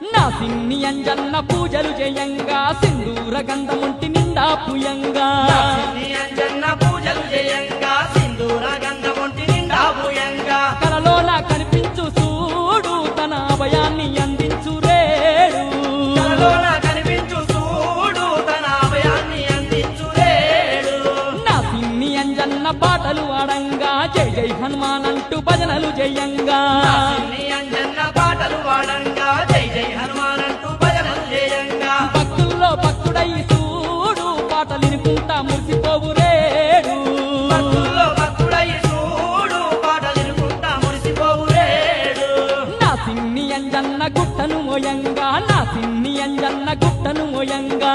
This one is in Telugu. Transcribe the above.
నా సిన్ని అంజన్న పూజలు చేయంగా సింధూర గంధముంటి నిండా పుయంగా అంజన్న పూజలు చేయంగా సింధూర గంధముంటి నిండా పుయంగా కలలోన కనిపించు చూడు తన అభయాన్ని అందించు రేడు కలలోన కనిపించు చూడు తన అభయాన్ని అందించు రేడు నా సిన్ని అంజన్న పాటలు ఆడంగా జై జై హనుమాన్ అంటూ భజనలు చేయంగా అంజన్న పాటలు వాడంగా జై జై హనుమాన్ అంటూ భజనలు చేయంగా భక్తుల్లో భక్తుడై చూడు పాటలు వినుకుంటా మురిసిపోవు రేడు భక్తుల్లో భక్తుడై చూడు పాటలు వినుకుంటా మురిసిపోవు రేడు నా సిన్ని అంజన్న గుట్టను మోయంగా నా సిన్ని అంజన్న గుట్టను మోయంగా